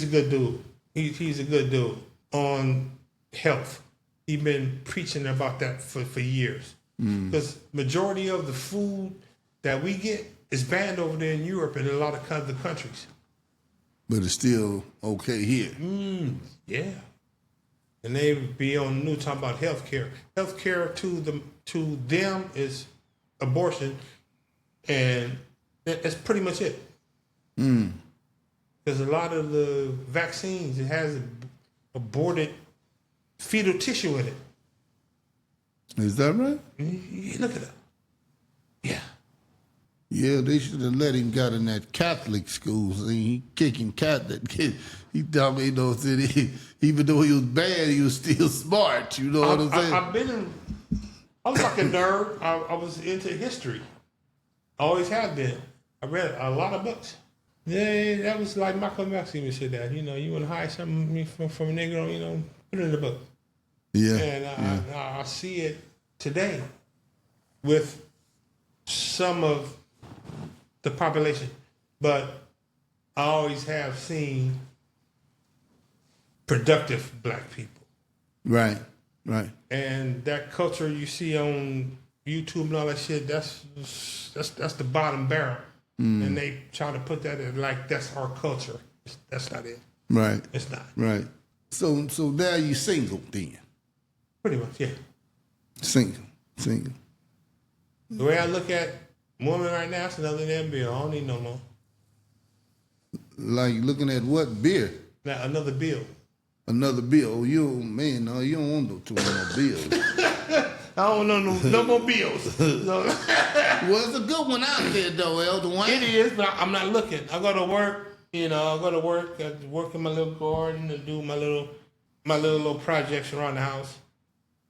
[SPEAKER 2] a good dude. He's a good dude on health. He's been preaching about that for years. Because majority of the food that we get is banned over there in Europe and a lot of other countries.
[SPEAKER 1] But it's still okay here.
[SPEAKER 2] Yeah. And they be on the news talking about health care. Health care to them is abortion, and that's pretty much it. Because a lot of the vaccines, it has aborted fetal tissue in it.
[SPEAKER 1] Is that right?
[SPEAKER 2] You look at it. Yeah.
[SPEAKER 1] Yeah, they should have let him got in that Catholic school. See, he kicking cat that kid. He told me, you know, said even though he was bad, he was still smart. You know what I'm saying?
[SPEAKER 2] I was like a nerd. I was into history. I always have been. I read a lot of books. Yeah, that was like Malcolm X even said that. You know, you want to hide something from a Negro, you know, put it in the book.
[SPEAKER 1] Yeah.
[SPEAKER 2] And I see it today with some of the population, but I always have seen productive black people.
[SPEAKER 1] Right.
[SPEAKER 2] And that culture you see on YouTube and all that shit, that's the bottom barrel. And they try to put that in like that's our culture. That's not it.
[SPEAKER 1] Right.
[SPEAKER 2] It's not.
[SPEAKER 1] Right. So now you single then.
[SPEAKER 2] Pretty much, yeah.
[SPEAKER 1] Single.
[SPEAKER 2] The way I look at women right now, it's another damn bill. I don't need no more.
[SPEAKER 1] Like looking at what beer?
[SPEAKER 2] Now, another bill.
[SPEAKER 1] Another bill. No, you don't want no two more bills.
[SPEAKER 2] I don't know no more bills. No.
[SPEAKER 1] Well, it's a good one out there though, ElDwayne.
[SPEAKER 2] It is, but I'm not looking. I go to work, I work in my little garden and do my little projects around the house.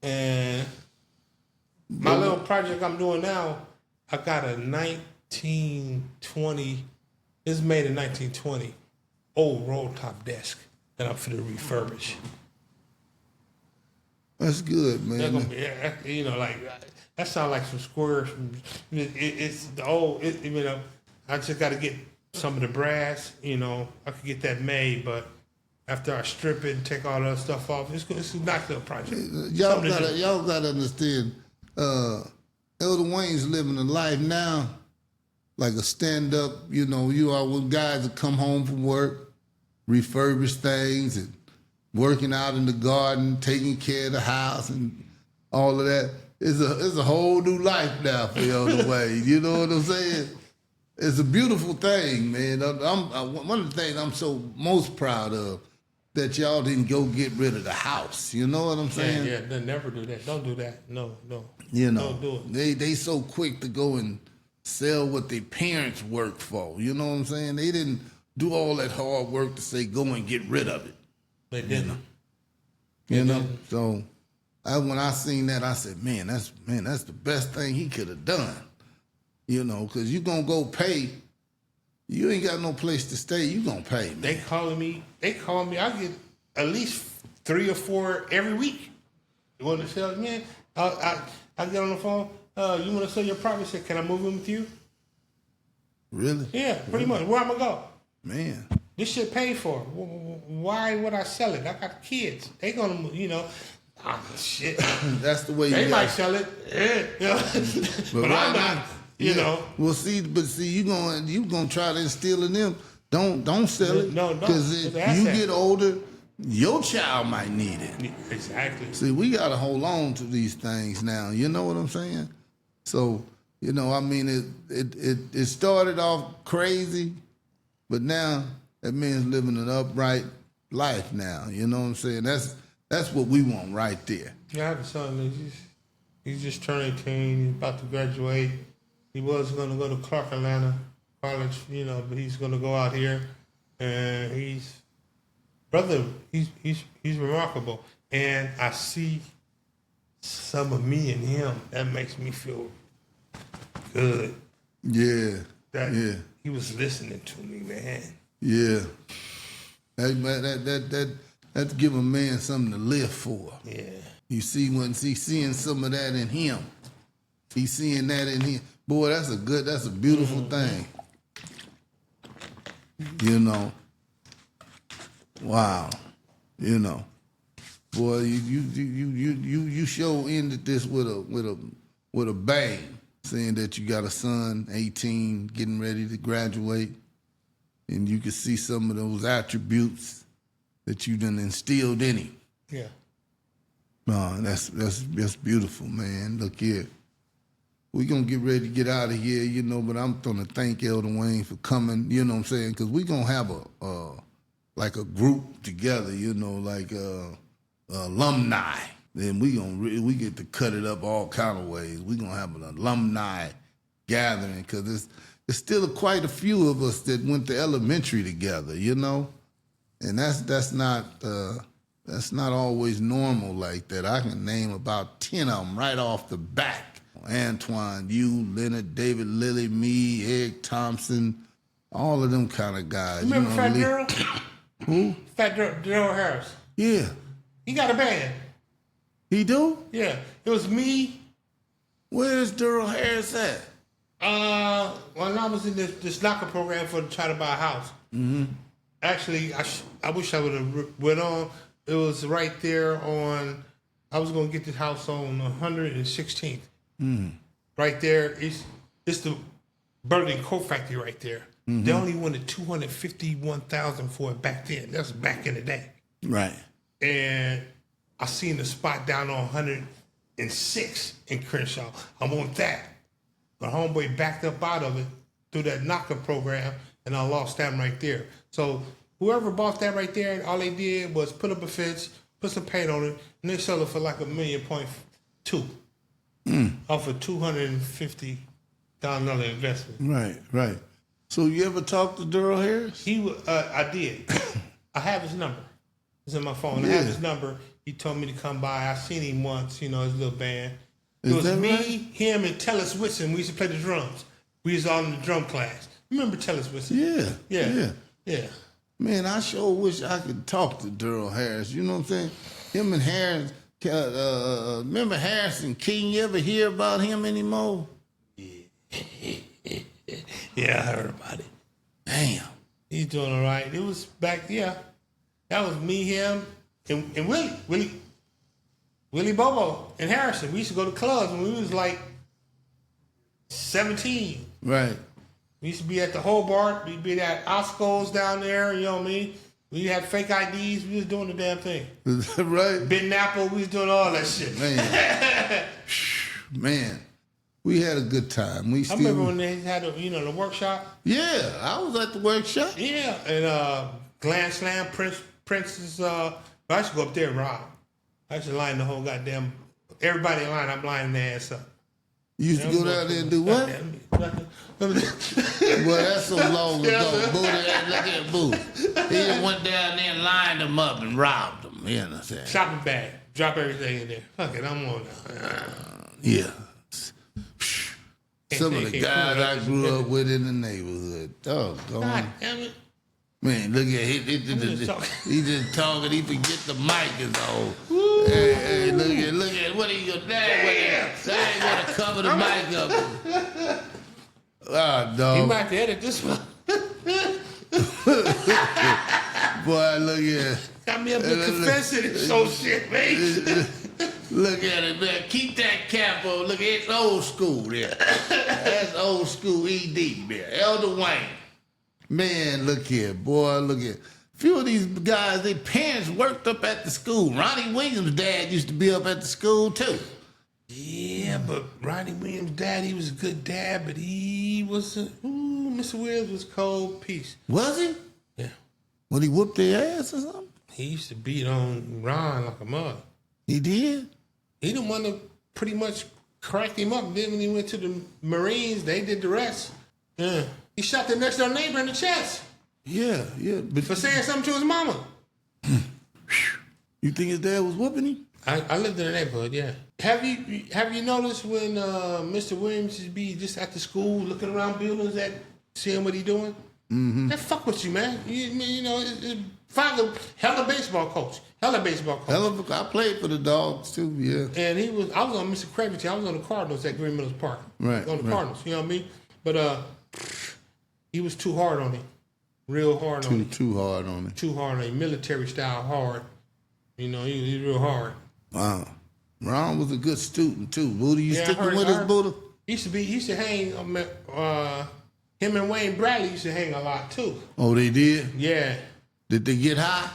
[SPEAKER 2] And my little project I'm doing now, I got a 1920, it's made in 1920, old roll top desk that I'm finna refurbish.
[SPEAKER 1] That's good, man.
[SPEAKER 2] They're gonna be, like that sounds like some squares. It's the old. I just got to get some of the brass. I could get that made, but after I strip it and take all the other stuff off, it's a nice little project.
[SPEAKER 1] Y'all gotta understand. ElDwayne's living a life now, like a stand-up. You are with guys that come home from work, refurbish things, and working out in the garden, taking care of the house, and all of that. It's a whole new life now for ElDwayne. You know what I'm saying? It's a beautiful thing, man. One of the things I'm so most proud of that y'all didn't go get rid of the house. You know what I'm saying?
[SPEAKER 2] Yeah, they never do that. Don't do that. No.
[SPEAKER 1] Don't
[SPEAKER 2] do it.
[SPEAKER 1] They so quick to go and sell what their parents worked for. You know what I'm saying? They didn't do all that hard work to say go and get rid of it.
[SPEAKER 2] They didn't.
[SPEAKER 1] So when I seen that, I said, man, that's the best thing he could have done. Because you gonna go pay. You ain't got no place to stay. You gonna pay, man.
[SPEAKER 2] They call me. I get at least 3 or 4 every week. You want to sell, man? I get on the phone. You want to sell your property? I said, can I move in with you?
[SPEAKER 1] Really?
[SPEAKER 2] Yeah, pretty much. Where I'm gonna go?
[SPEAKER 1] Man.
[SPEAKER 2] This shit paid for. Why would I sell it? I got kids. They gonna, shit.
[SPEAKER 1] That's the way
[SPEAKER 2] they might sell it. Yeah. But I'm not.
[SPEAKER 1] Well, see, you gonna try to instill in them. Don't sell it.
[SPEAKER 2] No.
[SPEAKER 1] Because if you get older, your child might need it.
[SPEAKER 2] Exactly.
[SPEAKER 1] See, we gotta hold on to these things now. You know what I'm saying? So, it started off crazy, but now that man's living an upright life now. You know what I'm saying? That's what we want right there.
[SPEAKER 2] Yeah, I have a son. He's just turned 18. He's about to graduate. He was going to go to Clark Atlanta College, but he's going to go out here, and he's remarkable. And I see some of me in him that makes me feel good.
[SPEAKER 1] Yeah.
[SPEAKER 2] He was listening to me, man.
[SPEAKER 1] Yeah. That's give a man something to live for.
[SPEAKER 2] Yeah.
[SPEAKER 1] You see he's seeing some of that in him. He's seeing that in him. Boy, that's a beautiful thing. You know. Wow. You know. Boy, you sure ended this with a bang, saying that you got a son, 18, getting ready to graduate, and you can see some of those attributes that you done instilled in him.
[SPEAKER 2] Yeah.
[SPEAKER 1] No, that's beautiful, man. Look here. We're going to get ready to get out of here, you know, but I'm going to thank ElDwayne for coming, you know what I'm saying, because we're going to have a group together, you know, like alumni. Then we get to cut it up all kind of ways. We're going to have an alumni gathering because there's still quite a few of us that went to elementary together, you know, and that's not always normal like that. I can name about 10 of them right off the bat. Antoine, you, Leonard, David, Lilly, me, Eric Thompson, all of them kind of guys.
[SPEAKER 2] Remember Fat
[SPEAKER 1] Lee-
[SPEAKER 2] Daryl?
[SPEAKER 1] Who?
[SPEAKER 2] Fat Daryl Harris.
[SPEAKER 1] Yeah.
[SPEAKER 2] He got a band.
[SPEAKER 1] He do?
[SPEAKER 2] Yeah. It was me.
[SPEAKER 1] Where's Daryl Harris at?
[SPEAKER 2] When I was in this locker program for trying to buy a house. Mm-hmm. Actually, I wish I would have went on. It was right there on. I was gonna get this house on 116th. Right there. It's the Burlington Coat Factory right there. Mm-hmm. They only wanted $251,000 for it back then. That's back in the day.
[SPEAKER 1] Right.
[SPEAKER 2] And I seen the spot down on 106 in Crenshaw. I want that. My homeboy backed up out of it through that knocker program, and I lost that right there. So whoever bought that right there, all they did was put up a fence, put some paint on it, and they sold it for like $1.2 million off a $250,000 investment.
[SPEAKER 1] Right. So you ever talked to Daryl Harris?
[SPEAKER 2] I did. I have his number. It's in my phone. I have his number. He told me to come by. I seen him once, you know, his little band. It was me, right? Him, and Tellis Whitson. We used to play the drums. We was all in the drum class. Remember Tellis Whitson? Yeah.
[SPEAKER 1] Man, I sure wish I could talk to Daryl Harris. You know what I'm saying? Him and Harris. Remember Harrison King? You ever hear about him anymore?
[SPEAKER 2] Yeah, I heard about it.
[SPEAKER 1] Damn.
[SPEAKER 2] He's doing all right. It was back, That was me, him, and Willie Bobo and Harrison. We used to go to clubs when we was like 17.
[SPEAKER 1] Right.
[SPEAKER 2] We used to be at the Hobart. We'd be at Osco's down there, you know what I mean? We had fake IDs. We was doing the damn thing.
[SPEAKER 1] Right.
[SPEAKER 2] Ben Napple, we was doing all that shit.
[SPEAKER 1] Man, we had a good time.
[SPEAKER 2] I remember when they had the workshop.
[SPEAKER 1] Yeah, I was at the workshop.
[SPEAKER 2] Yeah, and Glam Slam, Prince's. I used to go up there and rob. I used to line the whole goddamn. Everybody in line, I'm lining their ass up.
[SPEAKER 1] You used to go down there and do what? Well, that's so long ago. Boo, look at Boo. He went down there and lined them up and robbed them. You know what I'm saying?
[SPEAKER 2] Shopping bag. Drop everything in there. Fuck it, I'm on now.
[SPEAKER 1] Yeah. Some of the guys I grew up with in the neighborhood.
[SPEAKER 2] God damn it.
[SPEAKER 1] Man, look at he just talking. He forget the mic is on. Hey, look at what he gonna they ain't gonna cover the mic up. Ah, dog.
[SPEAKER 2] He might have to edit this one.
[SPEAKER 1] Boy, look at.
[SPEAKER 2] Got me up there confessing and so shit, man.
[SPEAKER 1] Look at it, man. Keep that cap on. Look, it's old school there. That's old school ED there. ElDwayne. Man, look here, boy, look here. A few of these guys, their parents worked up at the school. Ronnie Williams' dad used to be up at the school, too.
[SPEAKER 2] Yeah, but Ronnie Williams' dad, he was a good dad, but he wasn't. Mr. Williams was cold piece.
[SPEAKER 1] Was he?
[SPEAKER 2] Yeah.
[SPEAKER 1] When he whooped their ass or something?
[SPEAKER 2] He used to beat on Ron like a mug.
[SPEAKER 1] He did?
[SPEAKER 2] He the one that pretty much cracked him up. Then when he went to the Marines, they did the rest. Yeah. He shot the next door neighbor in the chest.
[SPEAKER 1] Yeah. But
[SPEAKER 2] for saying something to his mama.
[SPEAKER 1] You think his dad was whooping him?
[SPEAKER 2] I lived in the neighborhood, yeah. Have you noticed when Mr. Williams would be just at the school looking around buildings at seeing what he doing. Mm-hmm. That fuck with you, man. You know, father, hella baseball coach.
[SPEAKER 1] I played for the Dogs too, yeah.
[SPEAKER 2] And I was on Mr. Kravitz. I was on the Cardinals at Green Meadows Park.
[SPEAKER 1] Right.
[SPEAKER 2] On the Cardinals, you know what I mean? But he was too hard on him. Real hard on him.
[SPEAKER 1] Too hard on him.
[SPEAKER 2] Too hard on him. Military style hard. You know, he was real hard.
[SPEAKER 1] Wow. Ron was a good student too. Buddha, you sticking with us, Buddha?
[SPEAKER 2] He used to hang, him and Wayne Bradley used to hang a lot too.
[SPEAKER 1] Oh, they did?
[SPEAKER 2] Yeah.
[SPEAKER 1] Did they get high?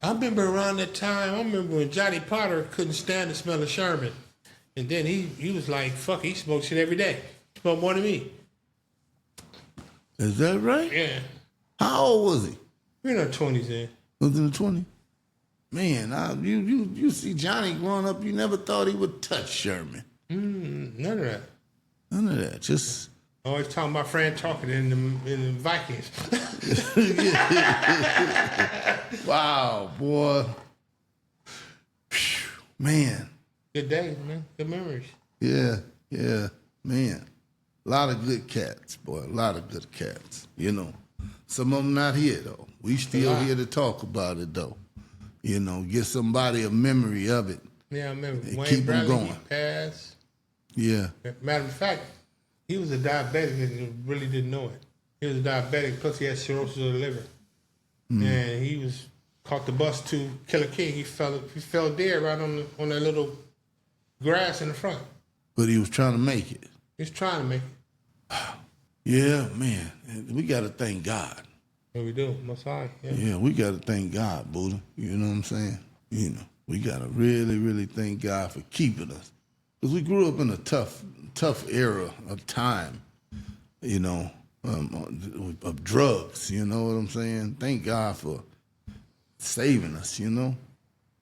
[SPEAKER 2] I remember around that time, when Johnny Potter couldn't stand the smell of Sherman. And then he was like, fuck, he smoked shit every day. He smoked more than me.
[SPEAKER 1] Is that right?
[SPEAKER 2] Yeah.
[SPEAKER 1] How old was he?
[SPEAKER 2] We in our 20s then.
[SPEAKER 1] Was in the 20s? Man, you see Johnny growing up, you never thought he would touch Sherman.
[SPEAKER 2] None of that.
[SPEAKER 1] None of that. Just
[SPEAKER 2] always talking about Fran talking in the Vikings.
[SPEAKER 1] wow, boy. Man.
[SPEAKER 2] Good days, man. Good memories.
[SPEAKER 1] Yeah, man. A lot of good cats, boy. A lot of good cats. You know, some of them not here though. We still here to talk about it though. You know, get somebody a memory of it.
[SPEAKER 2] Yeah, I remember
[SPEAKER 1] and
[SPEAKER 2] Wayne
[SPEAKER 1] keep
[SPEAKER 2] Bradley,
[SPEAKER 1] them going.
[SPEAKER 2] he passed.
[SPEAKER 1] Yeah.
[SPEAKER 2] Matter of fact, he was a diabetic and really didn't know it. He was a diabetic, plus he had cirrhosis of the liver. And he was caught the bus to Killer King. He fell dead right on that little grass in the front.
[SPEAKER 1] But he was trying to make it.
[SPEAKER 2] He was trying to make it.
[SPEAKER 1] Yeah, man. We got to thank God.
[SPEAKER 2] Yeah, we do. Most High.
[SPEAKER 1] Yeah, we got to thank God, Buddha. You know what I'm saying? You know, we got to really, really thank God for keeping us. Because we grew up in a tough era of time, you know, of drugs, you know what I'm saying? Thank God for saving us, you know?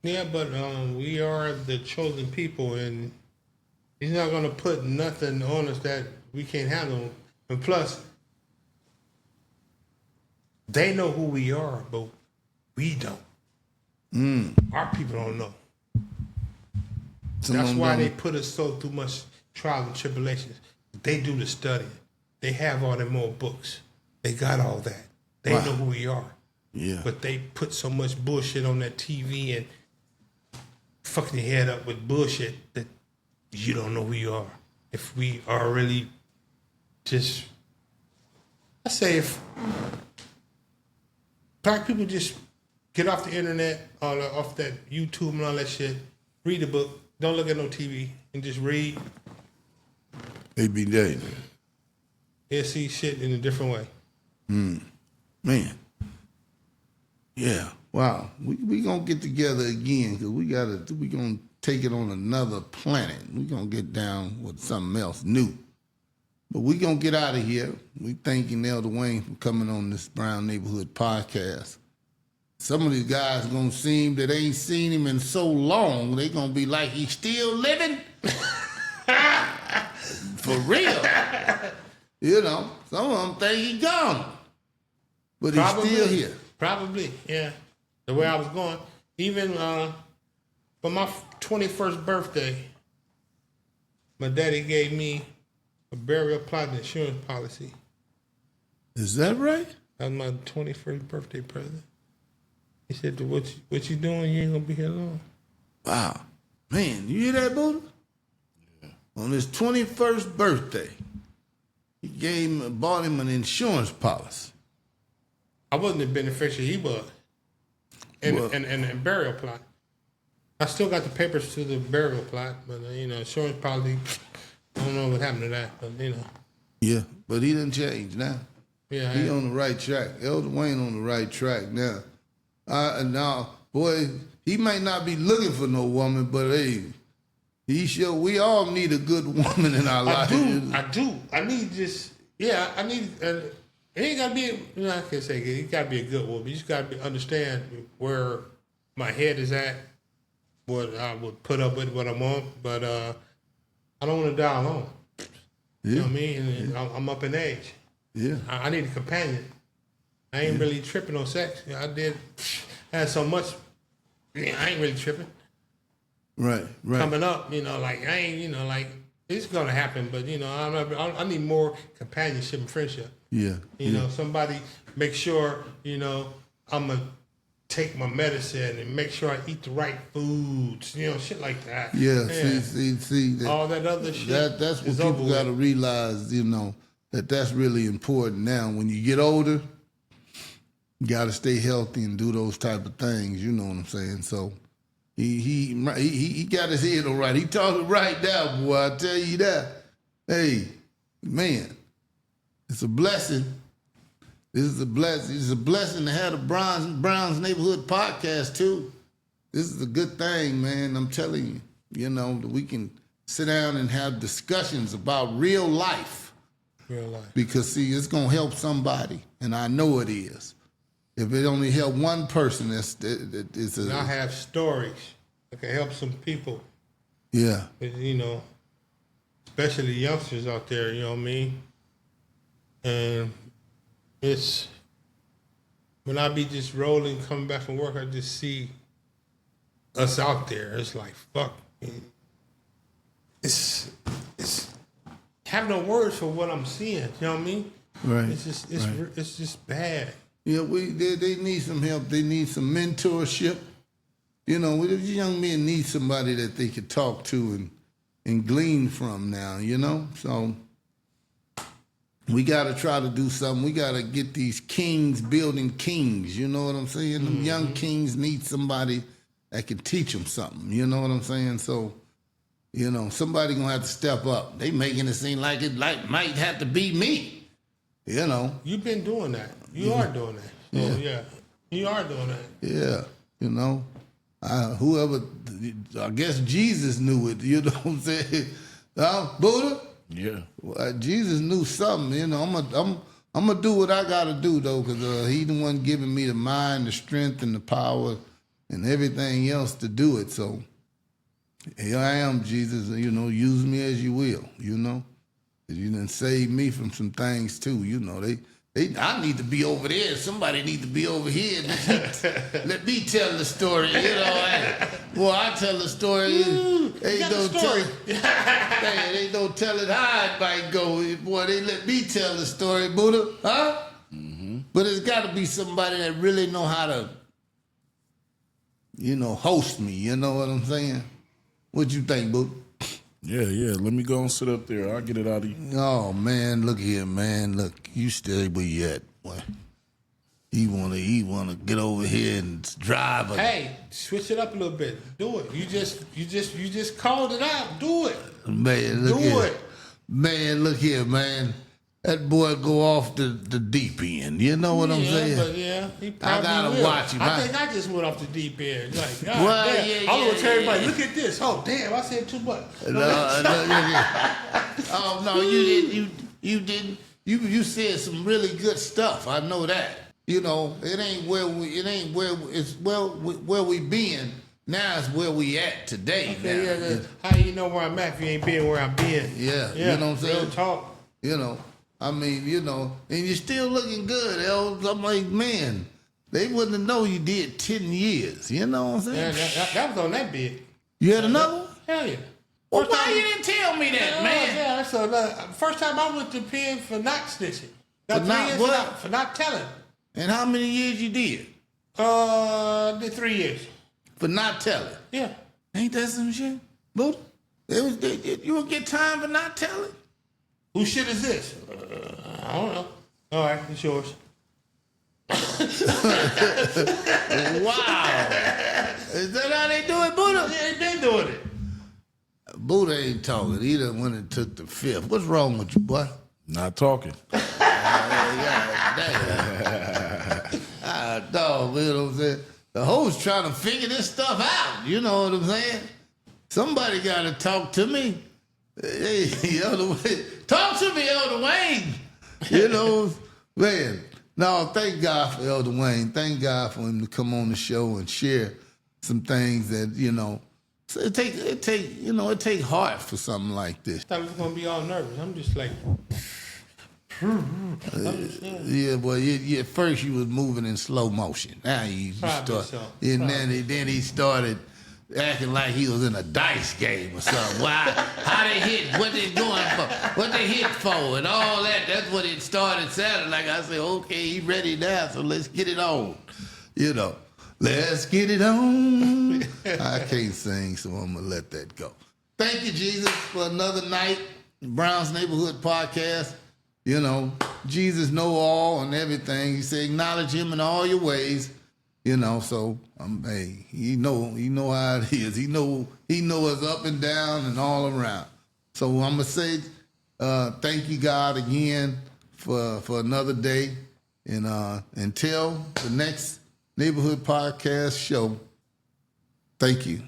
[SPEAKER 2] Yeah, but we are the chosen people, and he's not going to put nothing on us that we can't handle. And plus, they know who we are, but we don't. Our people don't know. That's why they put us through much trials and tribulations. They do the studying. They have all them more books. They got all that. They know who we are.
[SPEAKER 1] Yeah.
[SPEAKER 2] But they put so much bullshit on that TV and fucking your head up with bullshit that you don't know who you are. If we are really just, I say if black people just get off the internet, or off that YouTube and all that shit, read the book, don't look at no TV, and just read.
[SPEAKER 1] They be dead.
[SPEAKER 2] They'll see shit in a different way.
[SPEAKER 1] Man. Yeah. Wow. We gonna get together again because we gonna take it on another planet. We gonna get down with something else new. But we gonna get out of here. We thanking ElDwayne for coming on this Brown Neighborhood podcast. Some of these guys gonna seem that ain't seen him in so long, they gonna be like, he's still living? For real. You know, some of them think he gone. But he's still here.
[SPEAKER 2] Probably, yeah. The way I was going. Even for my 21st birthday, my daddy gave me a burial plot and insurance policy.
[SPEAKER 1] Is that right?
[SPEAKER 2] That was my 21st birthday present. He said, what you doing? You ain't gonna be here long.
[SPEAKER 1] Wow. Man, you hear that, Buddha? Yeah. On his 21st birthday, he bought him an insurance policy.
[SPEAKER 2] I wasn't the beneficiary, he was. And burial plot. I still got the papers to the burial plot, but insurance policy, I don't know what happened to that, but
[SPEAKER 1] Yeah, but he didn't change now.
[SPEAKER 2] Yeah,
[SPEAKER 1] he on the right track. ElDwayne on the right track now. Now, boy, he might not be looking for no woman, but hey, we all need a good woman in our life.
[SPEAKER 2] I do. I need just, I need, it ain't got to be, I can't say it got to be a good woman. You just got to understand where my head is at, what I would put up with, what I want, but I don't want to die alone. Yeah. You know what I mean? And I'm up in age.
[SPEAKER 1] Yeah.
[SPEAKER 2] I need a companion. I ain't really tripping on sex. I had so much. I ain't really tripping.
[SPEAKER 1] Right.
[SPEAKER 2] Coming up, I ain't, it's gonna happen. But I need more companionship and friendship.
[SPEAKER 1] Yeah.
[SPEAKER 2] You know, somebody make sure, you know, I'm going to take my medicine and make sure I eat the right foods, you know, shit like that.
[SPEAKER 1] Yeah, see that,
[SPEAKER 2] all that other shit.
[SPEAKER 1] That's what
[SPEAKER 2] is
[SPEAKER 1] people
[SPEAKER 2] over
[SPEAKER 1] got to
[SPEAKER 2] with.
[SPEAKER 1] realize, you know, that's really important now. When you get older, you got to stay healthy and do those type of things, you know what I'm saying? So he got his head all right. He talking right now, boy, I tell you that. Hey, man, it's a blessing. This is a blessing. It's a blessing to have the Browns Neighborhood podcast too. This is a good thing, man. I'm telling you. You know, that we can sit down and have discussions about real life.
[SPEAKER 2] Real life.
[SPEAKER 1] Because see, it's gonna help somebody, and I know it is. If it only help one person, it's
[SPEAKER 2] And I have stories that can help some people.
[SPEAKER 1] Yeah.
[SPEAKER 2] You know, especially youngsters out there. You know what I mean? And it's when I be just rolling, coming back from work, I just see us out there. It's like fuck. It's have no words for what I'm seeing. You know what I mean?
[SPEAKER 1] Right.
[SPEAKER 2] It's just bad.
[SPEAKER 1] Yeah, they need some help. They need some mentorship. You know, these young men need somebody that they could talk to and glean from now, you know? So we got to try to do something. We got to get these kings building kings, you know what I'm saying? Them young kings need somebody that can teach them something, you know what I'm saying? So, you know, somebody going to have to step up. They making it seem like it might have to be me, you know?
[SPEAKER 2] You've been doing that. You are doing that. So, yeah. You are doing that.
[SPEAKER 1] Yeah, you know, whoever, I guess Jesus knew it, you know what I'm saying? Buddha?
[SPEAKER 3] Yeah.
[SPEAKER 1] Well, Jesus knew something, you know. I'm gonna do what I gotta do though, because he the one giving me the mind, the strength, and the power, and everything else to do it. So here I am, Jesus. You know, use me as you will. You know, you done saved me from some things too. You know, I need to be over there. Somebody need to be over here. Let me tell the story. You know, well, I tell the story. They don't tell it. They don't tell it how it might go. Boy, they let me tell the story, Buddha, huh? Mm-hmm. But it's got to be somebody that really know how to, you know, host me. You know what I'm saying? What you think, Buddha?
[SPEAKER 3] Yeah. Let me go and sit up there. I'll get it out of you.
[SPEAKER 1] Oh, man, look here, man. Look, you stay where you at, boy. He wanna get over here and drive a...
[SPEAKER 2] Hey, switch it up a little bit. Do it. You just called it out. Do it.
[SPEAKER 1] Man, look
[SPEAKER 2] Do
[SPEAKER 1] here.
[SPEAKER 2] it.
[SPEAKER 1] Man, look here, man. That boy go off the deep end. You know what I'm saying?
[SPEAKER 2] But yeah, he probably
[SPEAKER 1] I gotta
[SPEAKER 2] will.
[SPEAKER 1] watch him.
[SPEAKER 2] I think I just went off the deep end. Like, God
[SPEAKER 1] Well,
[SPEAKER 2] damn.
[SPEAKER 1] yeah,
[SPEAKER 2] I'm gonna tell everybody,
[SPEAKER 1] yeah.
[SPEAKER 2] look at this. Oh, damn, I said too much.
[SPEAKER 1] No. Oh no, you didn't. You said some really good stuff. I know that. You know, it ain't where we been. Now it's where we at today.
[SPEAKER 2] Okay,
[SPEAKER 1] now.
[SPEAKER 2] yeah. How you know where I'm at if you ain't been where I've been?
[SPEAKER 1] Yeah, you know what I'm saying?
[SPEAKER 2] Real talk.
[SPEAKER 1] You know, I mean, you know, and you're still looking good, El. I'm like, man, they wouldn't have known you did 10 years. You know what I'm
[SPEAKER 2] Yeah,
[SPEAKER 1] saying?
[SPEAKER 2] that was on that bid.
[SPEAKER 1] You had another one?
[SPEAKER 2] Hell yeah.
[SPEAKER 1] Well,
[SPEAKER 2] First
[SPEAKER 1] why
[SPEAKER 2] time-
[SPEAKER 1] you didn't tell me that,
[SPEAKER 2] Yeah,
[SPEAKER 1] man?
[SPEAKER 2] Yeah, so first time I went to pen for not snitching. Got
[SPEAKER 1] For
[SPEAKER 2] 3
[SPEAKER 1] not
[SPEAKER 2] years
[SPEAKER 1] what?
[SPEAKER 2] for not telling.
[SPEAKER 1] And how many years you did
[SPEAKER 2] Did 3 years.
[SPEAKER 1] for not telling?
[SPEAKER 2] Yeah.
[SPEAKER 1] Ain't that some shit, Buddha? You would get time for not telling?
[SPEAKER 2] Whose shit is this? I don't know. All right, it's yours.
[SPEAKER 1] Wow. Is that how they do it, Buddha?
[SPEAKER 2] Yeah, they been doing it.
[SPEAKER 1] Buddha ain't talking. He done went and took the fifth. What's wrong with you, boy?
[SPEAKER 3] Not talking.
[SPEAKER 1] Damn. Dog, you know what I'm saying? The host trying to figure this stuff out. You know what I'm saying? Somebody got to talk to me. Hey, ElDwayne. Talk to me, ElDwayne. You know, man. No, thank God for ElDwayne. Thank God for him to come on the show and share some things that, you know, so it take heart for something like this.
[SPEAKER 2] I thought I was gonna be all nervous. I'm just like,
[SPEAKER 1] Yeah, boy. At first you was moving in slow motion. Now you
[SPEAKER 2] Probably
[SPEAKER 1] start,
[SPEAKER 2] so.
[SPEAKER 1] and
[SPEAKER 2] Probably.
[SPEAKER 1] then he started. acting like he was in a dice game or something. Why? How they hit? What they doing for? What they hit for? And all that. That's what it started sounding like. I said, okay, he ready now, so let's get it on. You know, let's get it on. I can't sing, so I'm gonna let that go. Thank you, Jesus, for another night. Brown's Neighborhood Podcast. You know, Jesus know all and everything. He said, acknowledge him in all your ways. You know, so hey, he know how it is. He know us up and down and all around. So I'm gonna say, thank you, God, again for another day, and until the next Neighborhood Podcast show. Thank you.